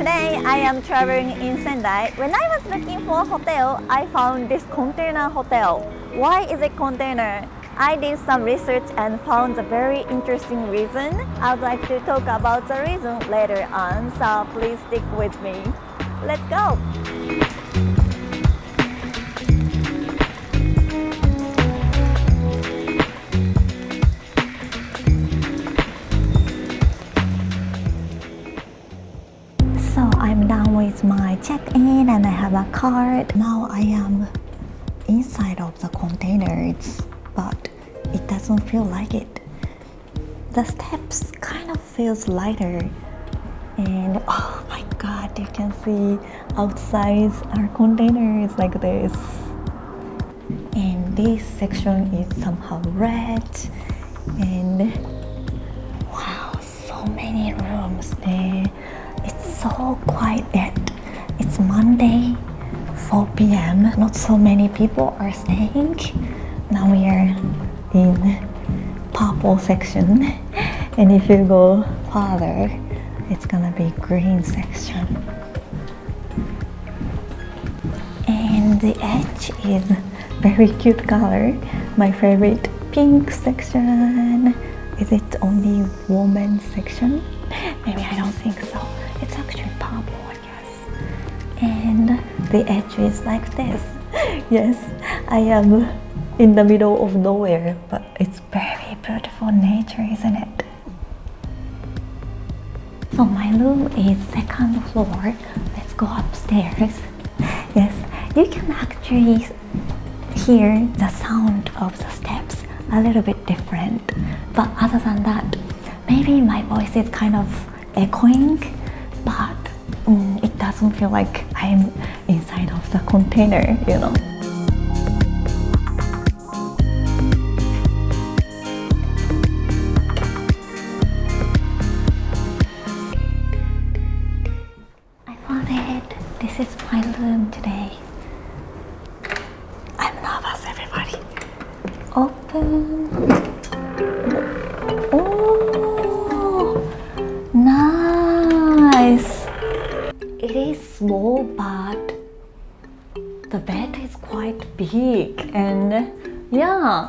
Today I am traveling in Sendai. When I was looking for a hotel, I found this container hotel. Why is it container? I did some research and found a very interesting reason. I would like to talk about the reason later on, so please stick with me. Let's go! So I'm done with my check-in and I have a card. Now I am inside of the containers, but it doesn't feel like it. The steps kind of feels lighter, and oh my god, you can see outside our containers like this. And this section is somehow red, and wow, so many rooms there. It's so quiet. It's Monday, 4 p.m. Not so many people are staying. Now we are in purple section, and if you go farther, it's gonna be green section. And the edge is very cute color. My favorite pink section. Is it only women's section? Maybe, I don't think so. It's actually purple, I guess. And the edge is like this. Yes, I am in the middle of nowhere, but it's very beautiful nature, isn't it? So my room is second floor. Let's go upstairs. Yes, you can actually hear the sound of the steps a little bit different. But other than that, maybe my voice is kind of echoing, but it doesn't feel like I'm inside of the container, you know. I found it. This is my room today. I'm nervous, everybody. Open. Oh, nice. It is small, but the bed is quite big, and yeah,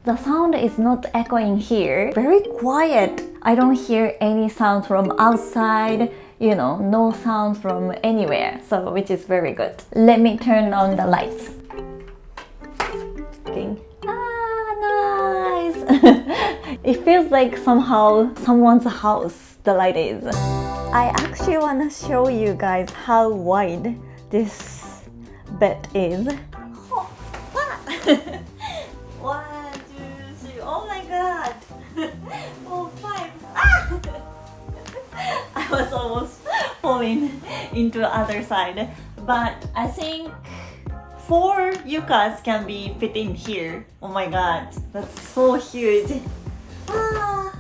the sound is not echoing here. Very quiet. I don't hear any sound from outside, you know, no sound from anywhere, so which is very good. Let me turn on the lights. Ah, nice. It feels like somehow someone's house, the light is. I actually want to show you guys how wide this bed is. Oh, one, two, three. Oh my god. 4, 5. Ah! I was almost falling into the other side, but I think 4 yukas can be fit in here. Oh my god, that's so huge. Ah.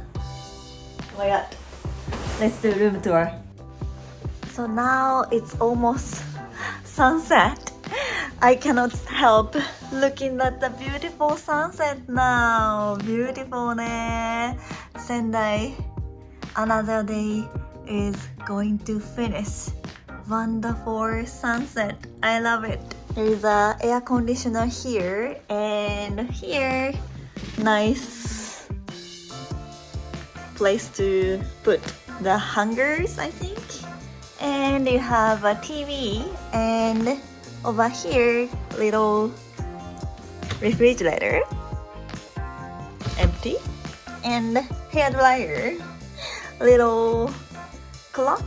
Oh my god. Let's do room tour. So now it's almost sunset. I cannot help looking at the beautiful sunset now. Beautiful ne. Sendai. Another day is going to finish. Wonderful sunset. I love it. There is a air conditioner here, and here, nice place to put the hangers, I think. And you have a TV, and over here, little refrigerator, empty, and hair dryer, little clock,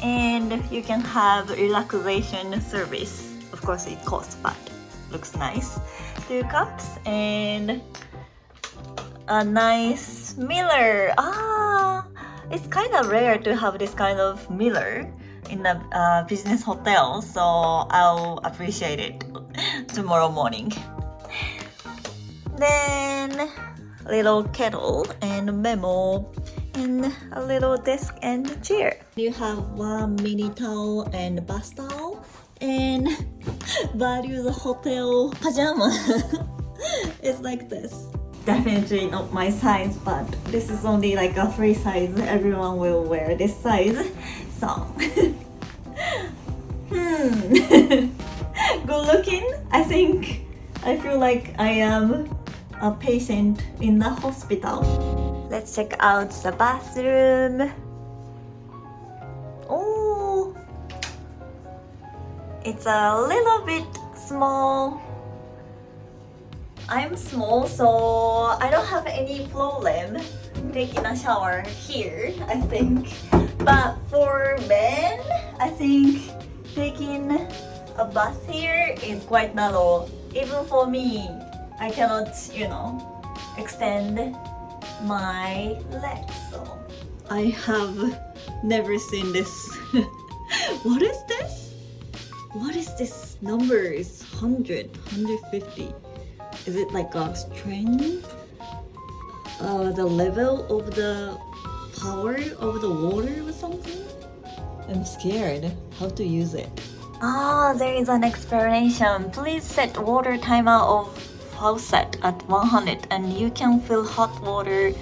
and you can have relaxation service. Of course it costs, but looks nice. 2 cups and a nice mirror. Ah, it's kind of rare to have this kind of mirror in a business hotel, so I'll appreciate it tomorrow morning. Then little kettle and memo and a little desk and chair. You have one mini towel and bath towel and value the hotel pajama. It's like this. Definitely not my size, but this is only like a free size. Everyone will wear this size. So song. Good looking. I feel like I am a patient in the hospital. Let's check out the bathroom. Oh, it's a little bit small. I'm small, so I don't have any problem taking a shower here, I think. But for men, I think taking a bath here is quite narrow. Even for me, I cannot, extend my legs. So I have never seen this. What is this? What is this number? It's 100, 150. Is it like a string? The level of the power of the water or something? I'm scared how to use it. There is an explanation. Please set water timer of faucet at 100 and you can fill hot water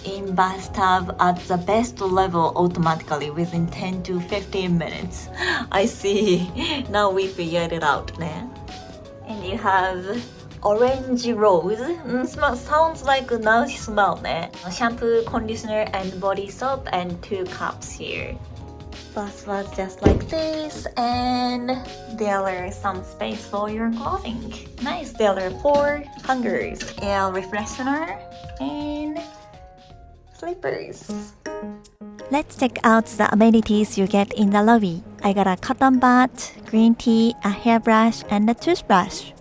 in bathtub at the best level automatically within 10 to 15 minutes. I see. Now we figured it out, né? And you have orange rose. Sounds like a nice smell, né? Shampoo, conditioner, and body soap, and 2 cups here. Bath was just like this, and there is some space for your clothing. Nice. There are 4 hangers, air refreshener, and slippers. Let's check out the amenities you get in the lobby. I got a cotton bud, green tea, a hairbrush, and a toothbrush.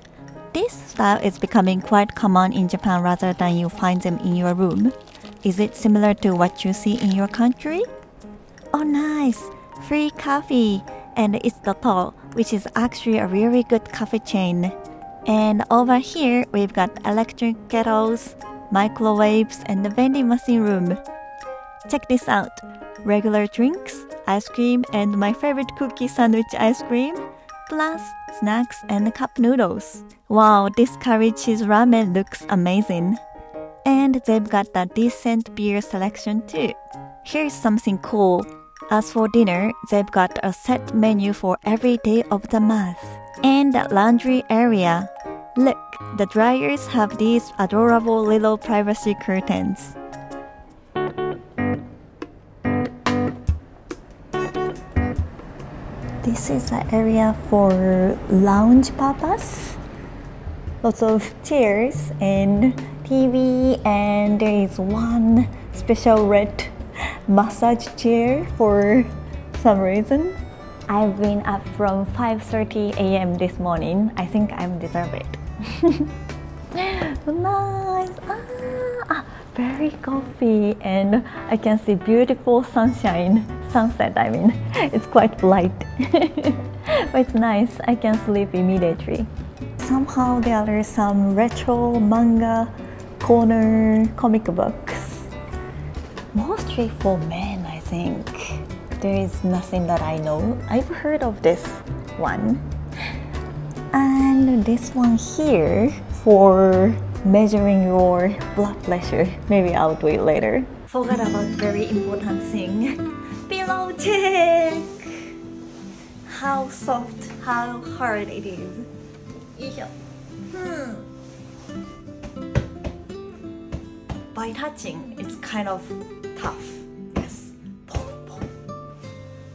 This style is becoming quite common in Japan rather than you find them in your room. Is it similar to what you see in your country? Oh nice! Free coffee! And it's Toto, which is actually a really good coffee chain. And over here, we've got electric kettles, microwaves, and the vending machine room. Check this out. Regular drinks, ice cream, and my favorite cookie sandwich ice cream, plus snacks and cup noodles. Wow, this curry cheese ramen looks amazing. And they've got a decent beer selection too. Here's something cool. As for dinner, they've got a set menu for every day of the month. And the laundry area. Look, the dryers have these adorable little privacy curtains. This is the area for lounge purpose. Lots of chairs and TV, and there is one special red massage chair for some reason. I've been up from 5:30 a.m. this morning. I think I'm deserve it. Nice. Very coffee, and I can see beautiful sunset. I mean, it's quite bright. But it's nice. I can sleep immediately. Somehow there are some retro manga corner comic books. Mostly for men, I think. There is nothing that I know. I've heard of this one. And this one here for measuring your blood pressure. Maybe I'll do it later. Forgot about very important thing. Pillow check! How soft, how hard it is. By touching, it's kind of tough. Yes.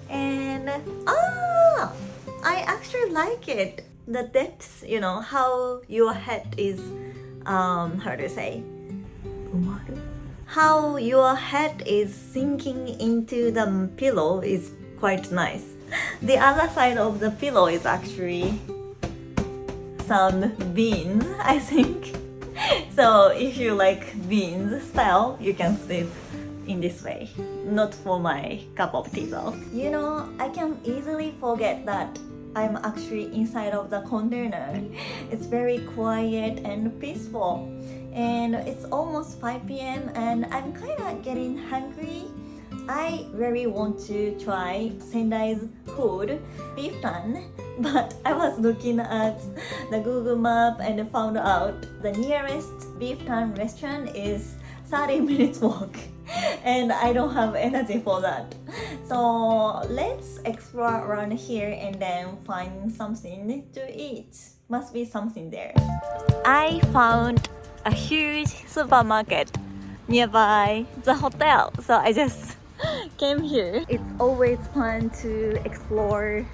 And I actually like it. The depth, how your head is, how to say? How your head is sinking into the pillow is quite nice. The other side of the pillow is actually some beans, I think. So if you like beans style, you can sleep in this way. Not for my cup of tea though. I can easily forget that I'm actually inside of the container. It's very quiet and peaceful. And it's almost 5 p.m. and I'm kind of getting hungry. I really want to try Sendai's food, beef tan, but I was looking at the Google map and found out the nearest beef tan restaurant is 30 minutes walk. and I don't have energy for that. So let's explore around here and then find something to eat. Must be something there. I found a huge supermarket nearby the hotel, so I just came here. It's always fun to explore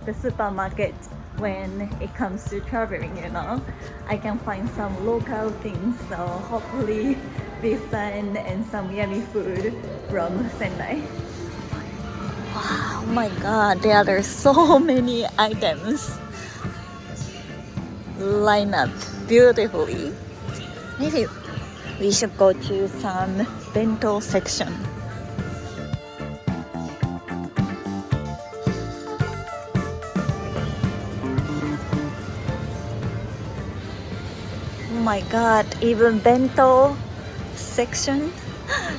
the supermarket when it comes to traveling, you know. I can find some local things, so hopefully beef tan and some yummy food from Sendai. Wow, oh my god, there are so many items lined up beautifully. Maybe we should go to some bento section. Oh my god, even bento section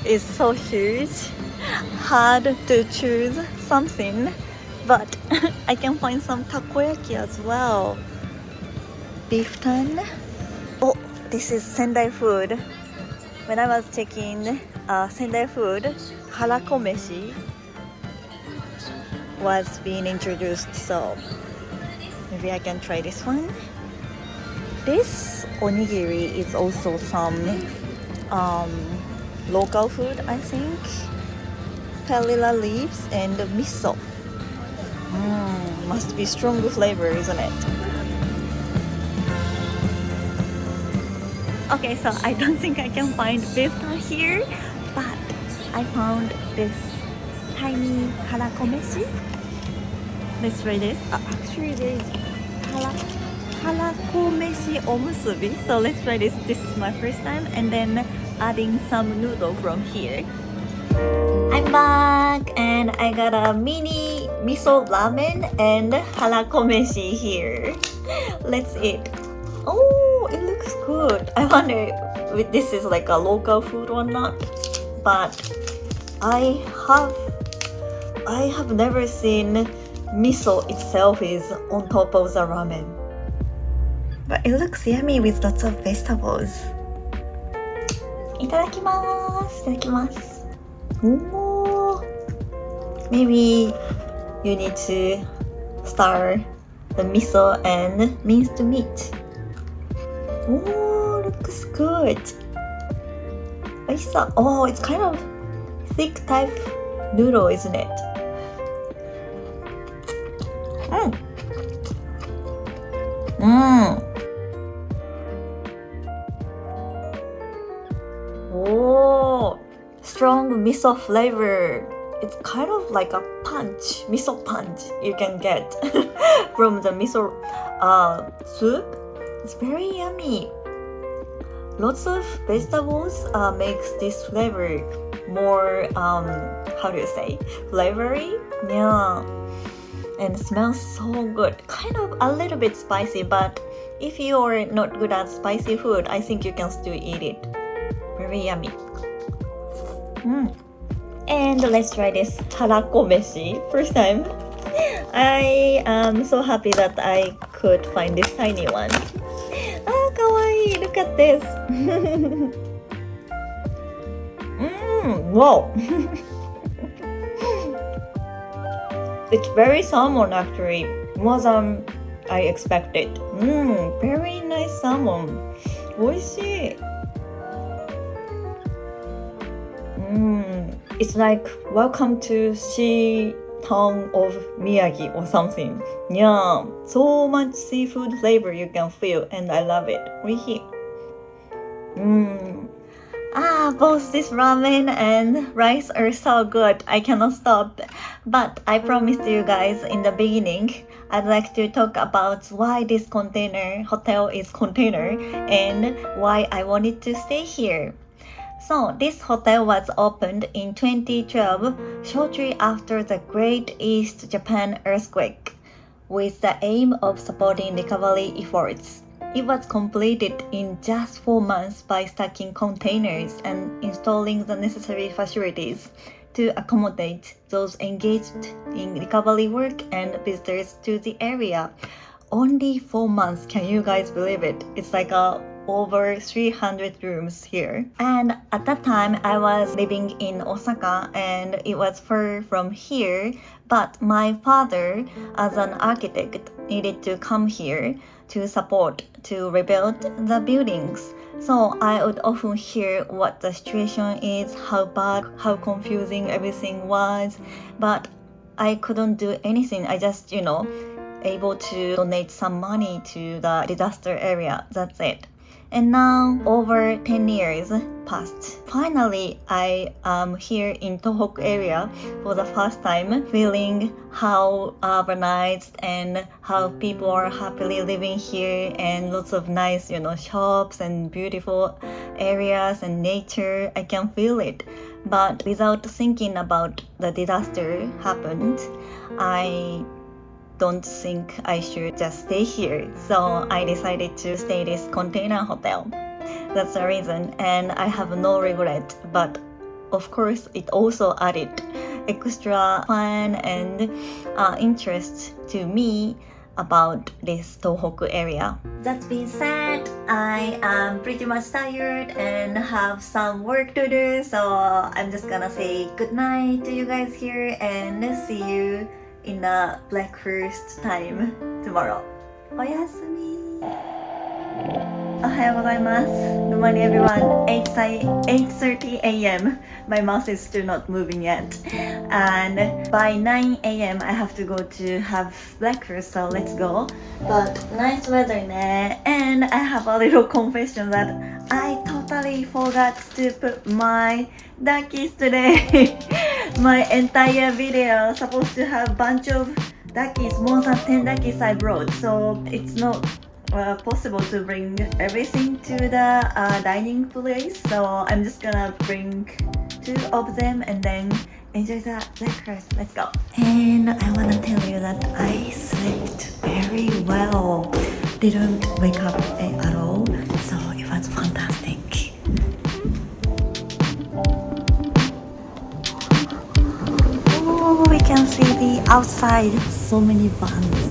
is so huge. Hard to choose something, but I can find some takoyaki as well. Beef tan. Oh, this is Sendai food. When I was checking Sendai food, harako meshi was being introduced, so maybe I can try this one. This onigiri is also some local food, I think. Perilla leaves and miso. Must be strong flavor, isn't it? Okay, so I don't think I can find beef tan here, but I found this tiny harako meshi. Let's try this. Actually, there is harako meshi omusubi. So let's try this. This is my first time, and then adding some noodle from here. I'm back, and I got a mini miso ramen and harako meshi here. Let's eat. Oh, it looks good. I wonder if this is like a local food or not, but I have never seen miso itself is on top of the ramen. But it looks yummy with lots of vegetables. Itadakimasu. Itadakimasu. Ooh. Maybe you need to stir the miso and minced meat. Oh, looks good. Oh, it's kind of thick type noodle, isn't it? Oh, strong miso flavor. It's kind of like a punch, miso punch you can get from the miso soup. It's very yummy. Lots of vegetables makes this flavor more, how do you say, flavory? Yeah. And smells so good. Kind of a little bit spicy, but if you're not good at spicy food, I think you can still eat it. Very yummy. And let's try this harako meshi. First time. I am so happy that I could find this tiny one. Ah, kawaii! Look at this. Wow. It's very salmon actually, more than I expected. Very nice salmon. Oishii. It's like welcome to sea town of Miyagi or something. Yeah, so much seafood flavor you can feel, and I love it. Oishii. Both this ramen and rice are so good. I cannot stop. But I promised you guys in the beginning, I'd like to talk about why this hotel is container and why I wanted to stay here. So this hotel was opened in 2012, shortly after the Great East Japan earthquake, with the aim of supporting recovery efforts. It was completed in just 4 months by stacking containers and installing the necessary facilities to accommodate those engaged in recovery work and visitors to the area. Only 4 months, can you guys believe it? It's like over 300 rooms here. And at that time, I was living in Osaka and it was far from here. But my father, as an architect, needed to come here to support to rebuild the buildings. So I would often hear what the situation is, how bad, how confusing everything was. But I couldn't do anything. I just, able to donate some money to the disaster area. That's it. And now, over 10 years passed. Finally, I am here in Tohoku area for the first time, feeling how urbanized and how people are happily living here and lots of nice, shops and beautiful areas and nature. I can feel it. But without thinking about the disaster happened, I don't think I should just stay here. So I decided to stay this container hotel. That's the reason, and I have no regret. But of course, it also added extra fun and interest to me about this Tohoku area. That being said, I am pretty much tired and have some work to do. So I'm just gonna say good night to you guys here and see you in the breakfast time tomorrow. おやすみ。おはようございます。Good morning everyone. 8:30 a.m. My mouth is still not moving yet. And by 9 a.m. I have to go to have breakfast, so let's go. But nice weather ね. And I have a little confession that I totally forgot to put my duckies today. My entire video supposed to have a bunch of duckies, more than 10 duckies I brought. So it's not possible to bring everything to the dining place. So I'm just gonna bring 2 of them and then enjoy the breakfast. Let's go. And I wanna tell you that I slept very well. Didn't wake up at all. So it was fantastic. Oh, we can see the outside. So many buns.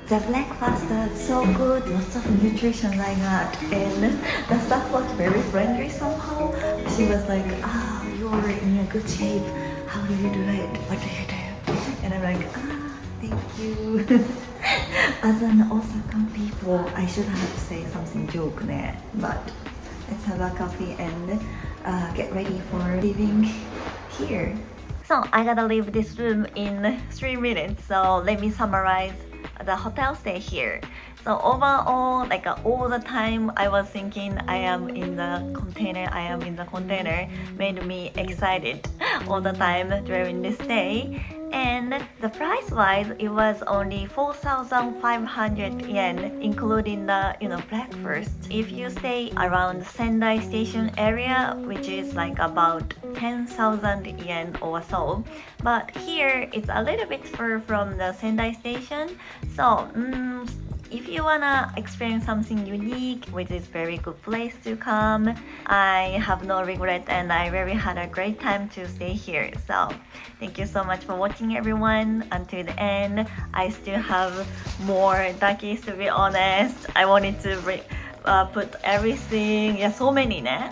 The breakfast was so good, lots of nutrition I got, and the staff was very friendly somehow. She was like, you're in a good shape. How do you do it? What do you do? And I'm like, thank you. As an Osakan people, I should have said something joke there, but let's have a coffee and get ready for leaving here. So I gotta leave this room in 3 minutes, so let me summarize the hotel stay here. So overall, all the time I was thinking I am in the container made me excited all the time during this day. And the price wise, it was only 4,500 yen, including the breakfast. If you stay around Sendai station area, which is about 10,000 yen or so, but here it's a little bit far from the Sendai station. So if you wanna experience something unique, which is very good place to come, I have no regret and I really had a great time to stay here. So thank you so much for watching everyone until the end. I still have more duckies, to be honest. I wanted to put everything. Yeah, so many ne?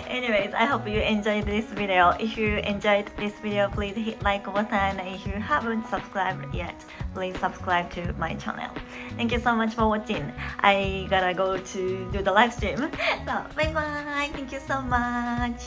Anyways, I hope you enjoyed this video. If you enjoyed this video, please hit like button. If you haven't subscribed yet, please subscribe to my channel. Thank you so much for watching. I gotta go to do the live stream. So bye bye. Thank you so much.